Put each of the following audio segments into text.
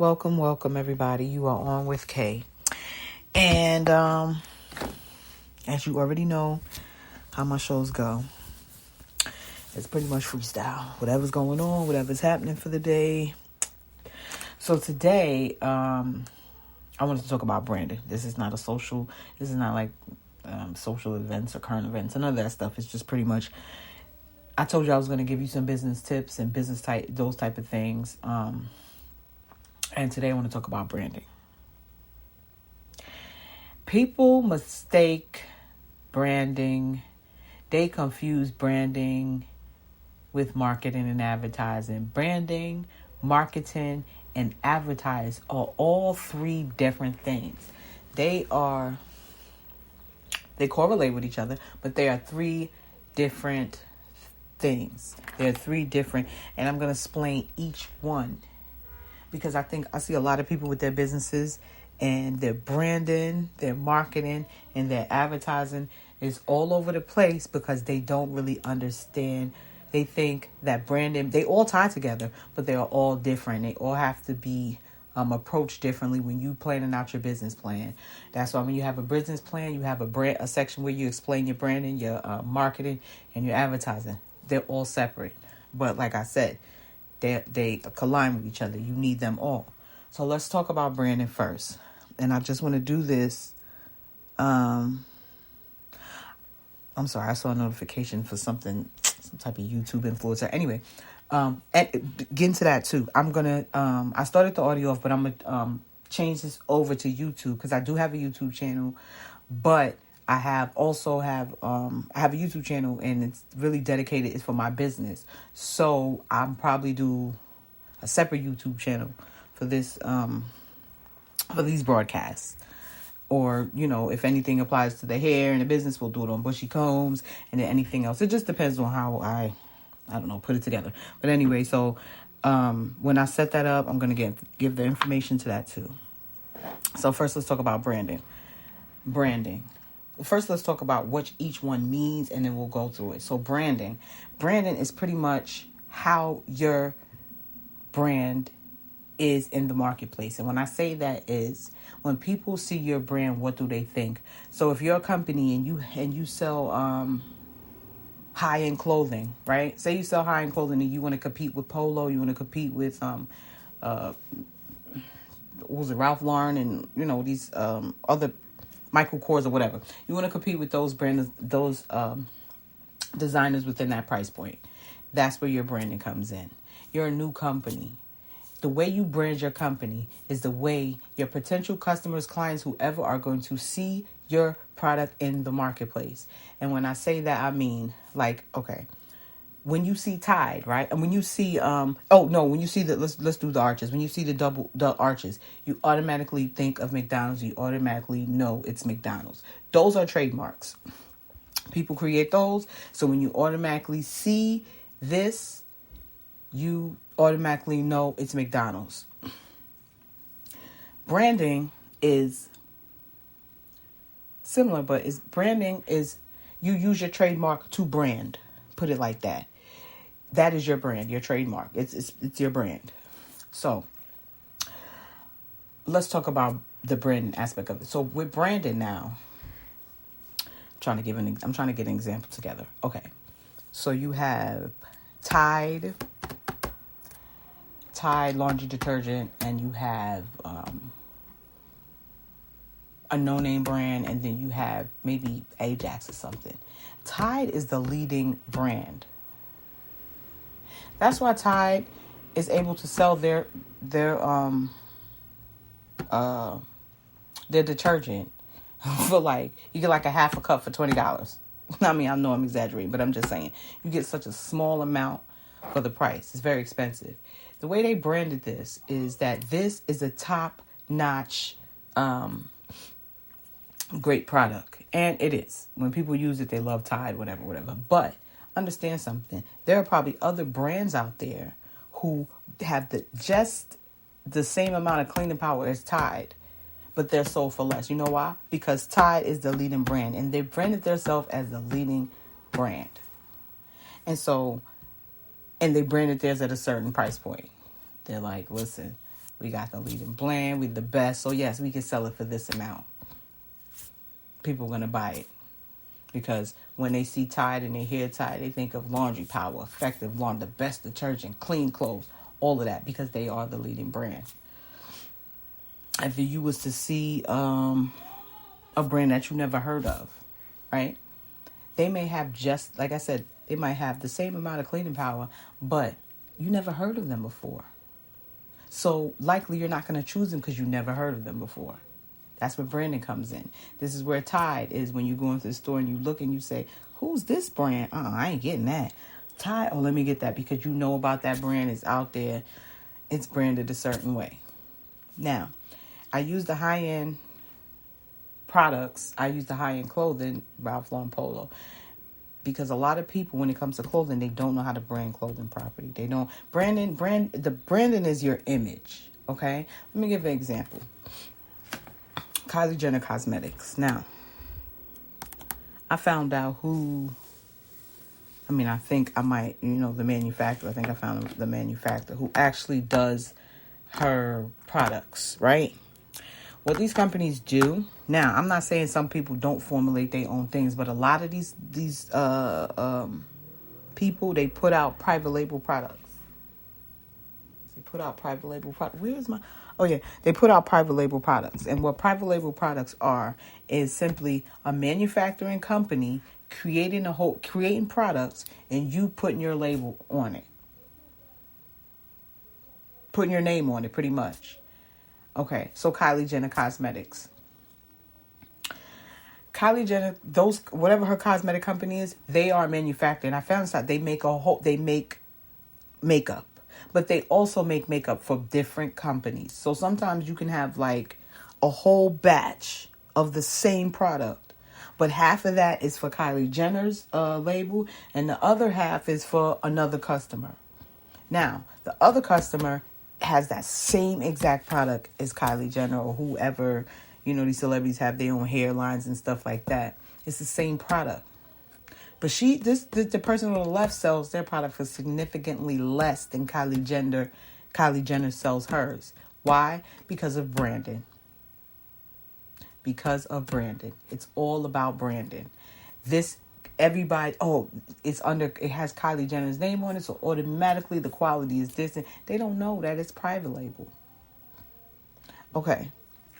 Welcome, everybody. You are on with Kay. And as you already know how my shows go, it's pretty much freestyle. Whatever's going on, whatever's happening for the day. So today, I wanted to talk about branding. This is not like social events or current events. None of that stuff. It's just pretty much, I told you I was going to give you some business tips and those type of things. And today I want to talk about branding. People mistake branding. They confuse branding with marketing and advertising. Branding, marketing, and advertise are all three different things. They correlate with each other, but they are three different things. They're three different, and I'm going to explain each one. Because I see a lot of people with their businesses and their branding, their marketing, and their advertising is all over the place because they don't really understand. They think that branding, they all tie together, but they are all different. They all have to be approached differently when you planning out your business plan. That's why when you have a business plan, you have a section where you explain your branding, your marketing, and your advertising. They're all separate. But like I said, they collide with each other. You need them all. So let's talk about branding first. And I just want to do this. I'm sorry, I saw a notification for some type of YouTube influencer. Anyway, get into that too. I started the audio off, but I'm gonna change this over to YouTube because I do have a YouTube channel, but I have a YouTube channel and it's really dedicated. It's for my business. So I'm probably do a separate YouTube channel for this, for these broadcasts. Or, if anything applies to the hair and the business, we'll do it on bushy combs and then anything else. It just depends on how I put it together. But anyway, so when I set that up, I'm going to give the information to that too. So first, let's talk about branding. First, let's talk about what each one means, and then we'll go through it. So branding is pretty much how your brand is in the marketplace. And when I say that is when people see your brand, what do they think? So if you're a company and you sell high-end clothing, right? Say you sell high-end clothing and you want to compete with Polo, you want to compete with Ralph Lauren and these other Michael Kors or whatever. You want to compete with those brands, those designers within that price point. That's where your branding comes in. You're a new company. The way you brand your company is the way your potential customers, clients, whoever are going to see your product in the marketplace. And when I say that, I mean when you see Tide, right? And when you see when you see let's do the arches. When you see the arches, you automatically think of McDonald's. You automatically know it's McDonald's. Those are trademarks. People create those. So when you automatically see this, you automatically know it's McDonald's. Branding is similar, but branding is you use your trademark to brand. Put it like that. That is your brand, your trademark. It's your brand. So let's talk about the branding aspect of it. So with branding now, I'm trying to get an example together. Okay. So you have Tide laundry detergent, and you have a no-name brand, and then you have maybe Ajax or something. Tide is the leading brand. That's why Tide is able to sell their detergent for you get a half a cup for $20. I mean, I know I'm exaggerating, but I'm just saying you get such a small amount for the price. It's very expensive. The way they branded this is that this is a top-notch great product. And it is. When people use it, they love Tide, whatever. But understand something. There are probably other brands out there who have just the same amount of cleaning power as Tide, but they're sold for less. You know why? Because Tide is the leading brand, and they branded themselves as the leading brand. And they branded theirs at a certain price point. They're like, listen, We got the leading brand. We're the best. So yes, we can sell it for this amount. People are going to buy it. Because when they see Tide and they hear Tide, they think of laundry power, effective laundry, the best detergent, clean clothes, all of that, because they are the leading brand. If you was to see a brand that you never heard of, right? They may have just, like I said, they might have the same amount of cleaning power, but you never heard of them before. So likely you're not going to choose them because you never heard of them before. That's where branding comes in. This is where Tide is when you go into the store and you look and you say, who's this brand? I ain't getting that. Tide, oh, let me get that, because you know about that brand. It's out there. It's branded a certain way. Now, I use the high-end products. I use the high-end clothing, Ralph Lauren Polo, because a lot of people, when it comes to clothing, they don't know how to brand clothing properly. They don't. The branding is your image, okay? Let me give an example. Kylie Jenner Cosmetics. Now, I found out I think I might, the manufacturer. I think I found the manufacturer who actually does her products, right? What these companies do. Now, I'm not saying some people don't formulate their own things, but a lot of these people, they put out private label products. They put out private label products. They put out private label products. And what private label products are is simply a manufacturing company creating products and you putting your label on it. Putting your name on it, pretty much. Okay, so Kylie Jenner Cosmetics. Kylie Jenner, whatever her cosmetic company is, they are manufacturing. I found out they make makeup. But they also make makeup for different companies. So sometimes you can have like a whole batch of the same product. But half of that is for Kylie Jenner's label. And the other half is for another customer. Now, the other customer has that same exact product as Kylie Jenner or whoever. These celebrities have their own hairlines and stuff like that. It's the same product. But the person on the left sells their product for significantly less than Kylie Jenner sells hers. Why? Because of branding. It's all about branding. It has Kylie Jenner's name on it, so automatically the quality is this. And they don't know that it's private label. Okay,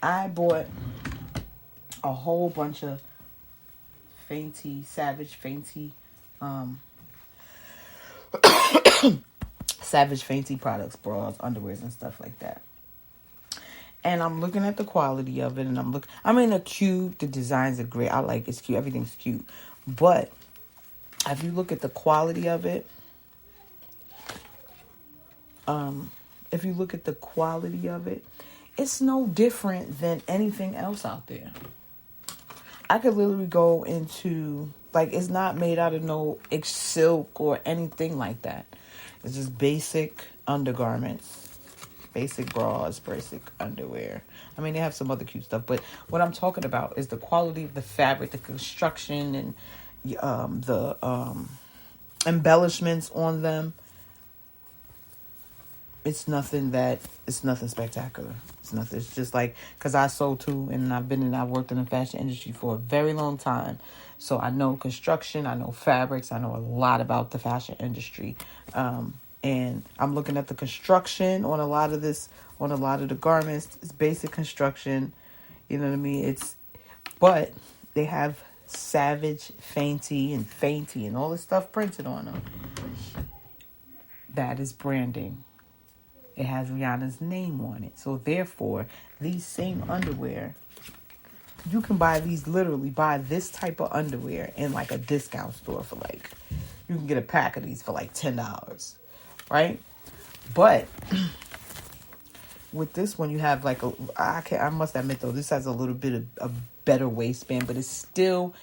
I bought a whole bunch of Savage Fenty products, bras, underwears, and stuff like that. And I'm looking at the quality of it, and they're cute. The designs are great. I like it's cute. Everything's cute. But if you look at the quality of it, it's no different than anything else out there. I could literally go into, it's not made out of no silk or anything like that. It's just basic undergarments, basic bras, basic underwear. They have some other cute stuff, but what I'm talking about is the quality of the fabric, the construction, and the embellishments on them. It's nothing spectacular. It's nothing. It's just because I sold too, and I've worked in the fashion industry for a very long time. So I know construction, I know fabrics, I know a lot about the fashion industry. And I'm looking at the construction on a lot of the garments. It's basic construction. You know what I mean? But they have Savage Fenty and all this stuff printed on them. That is branding. It has Rihanna's name on it. So therefore, these same underwear, you can literally buy this type of underwear in a discount store for you can get a pack of these for $10, right? But with this one, you have I must admit though, this has a little bit of a better waistband, but it's still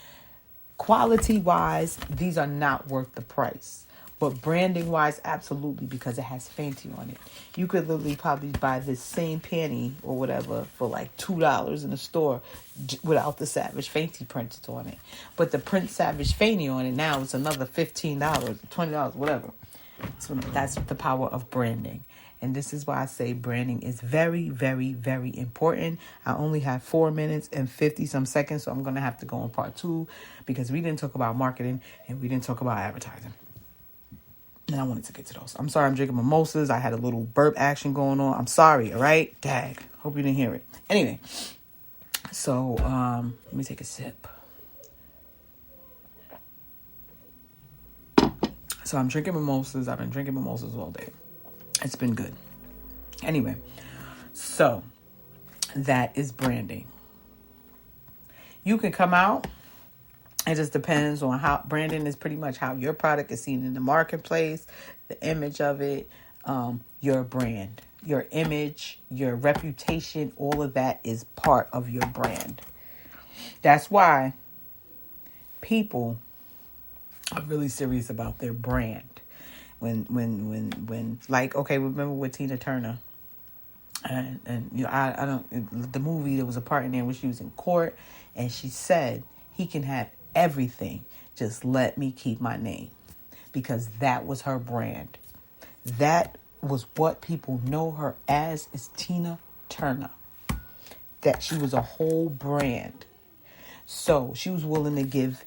quality wise, these are not worth the price. But branding wise, absolutely, because it has Fenty on it. You could literally probably buy this same panty or whatever for $2 in the store without the Savage Fenty printed on it. But the print Savage Fenty on it now, it's another $15, $20, whatever. So that's the power of branding. And this is why I say branding is very, very, very important. I only have 4 minutes and 50 some seconds, so I'm going to have to go on part 2 because we didn't talk about marketing and we didn't talk about advertising. And I wanted to get to those. I'm sorry I'm drinking mimosas. I had a little burp action going on. I'm sorry, all right? Dag. Hope you didn't hear it. Anyway, so let me take a sip. So I'm drinking mimosas. I've been drinking mimosas all day. It's been good. Anyway, so that is branding. You can come out. It just depends on how branding is pretty much how your product is seen in the marketplace, the image of it, your brand, your image, your reputation, all of that is part of your brand. That's why people are really serious about their brand. When like, okay, remember with Tina Turner and you know, I don't, the movie, there was a part in there where she was in court and she said, he can have everything, just let me keep my name, because that was her brand. That was what people know her as, is Tina Turner. That she was a whole brand. So she was willing to give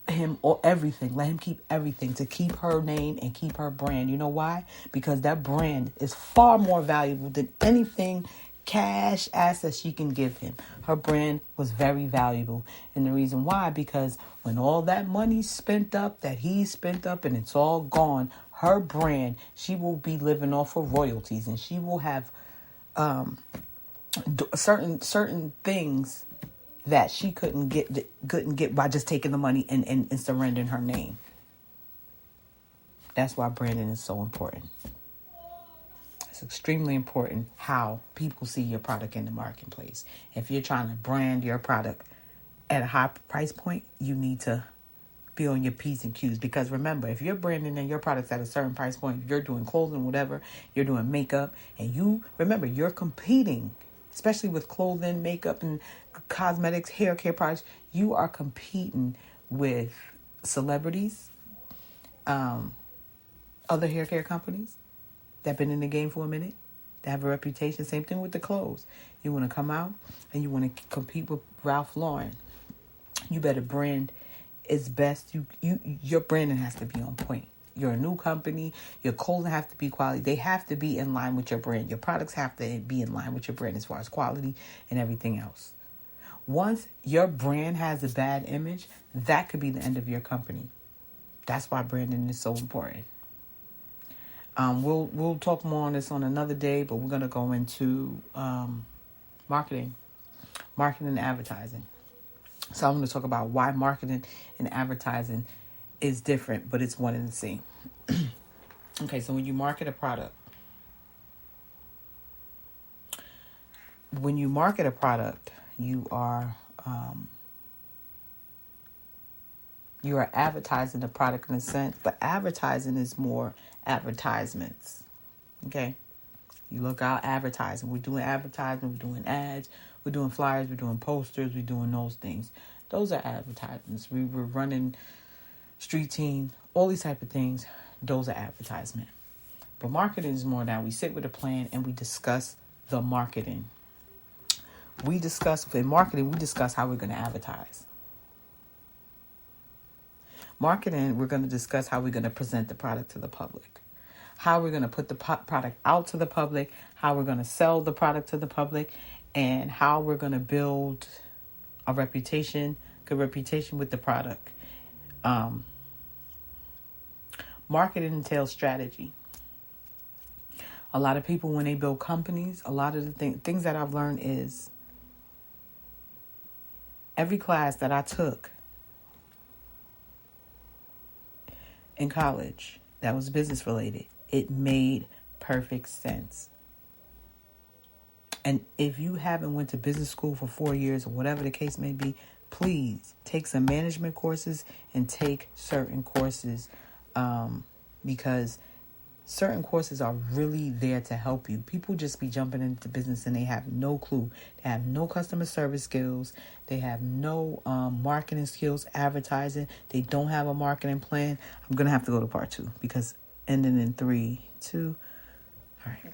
him or everything, let him keep everything to keep her name and keep her brand. You know why? Because that brand is far more valuable than anything cash assets she can give him. Her brand was very valuable. And the reason why, because when all that money's spent up, that he spent up and it's all gone, her brand, she will be living off of royalties, and she will have certain things that she couldn't get by just taking the money and surrendering her name. That's why branding is so important. It's extremely important how people see your product in the marketplace. If you're trying to brand your product at a high price point, you need to be on your P's and Q's. Because remember, if you're branding and your product's at a certain price point, if you're doing clothing, whatever, you're doing makeup, and you remember you're competing, especially with clothing, makeup, and cosmetics, hair care products, you are competing with celebrities, other hair care companies that have been in the game for a minute, that have a reputation. Same thing with the clothes. You want to come out and you want to compete with Ralph Lauren. You better brand as best. Your branding has to be on point. You're a new company. Your clothing have to be quality. They have to be in line with your brand. Your products have to be in line with your brand as far as quality and everything else. Once your brand has a bad image, that could be the end of your company. That's why branding is so important. We'll talk more on this on another day, but we're going to go into marketing and advertising. So I'm going to talk about why marketing and advertising is different, but it's one and the same. Okay, so when you market a product, you are advertising the product in a sense, but advertising is more advertisements. Okay, you look out advertising. We're doing advertising. We're doing ads. We're doing flyers. We're doing posters. We're doing those things. Those are advertisements. We're running street teams, all these type of things. Those are advertisement. But marketing is more now. We sit with a plan and we discuss the marketing. In marketing, we discuss how we're going to advertise. Marketing, we're going to discuss how we're going to present the product to the public. How we're going to put the product out to the public. How we're going to sell the product to the public. And how we're going to build a reputation, good reputation with the product. Marketing entails strategy. A lot of people, when they build companies, a lot of the things that I've learned is every class that I took in college that was business related, it made perfect sense. And if you haven't went to business school for 4 years or whatever the case may be, please take some management courses and take certain courses, because certain courses are really there to help you. People just be jumping into business and they have no clue. They have no customer service skills. They have no marketing skills, advertising. They don't have a marketing plan. I'm going to have to go to part 2 because ending in 3, 2, All right.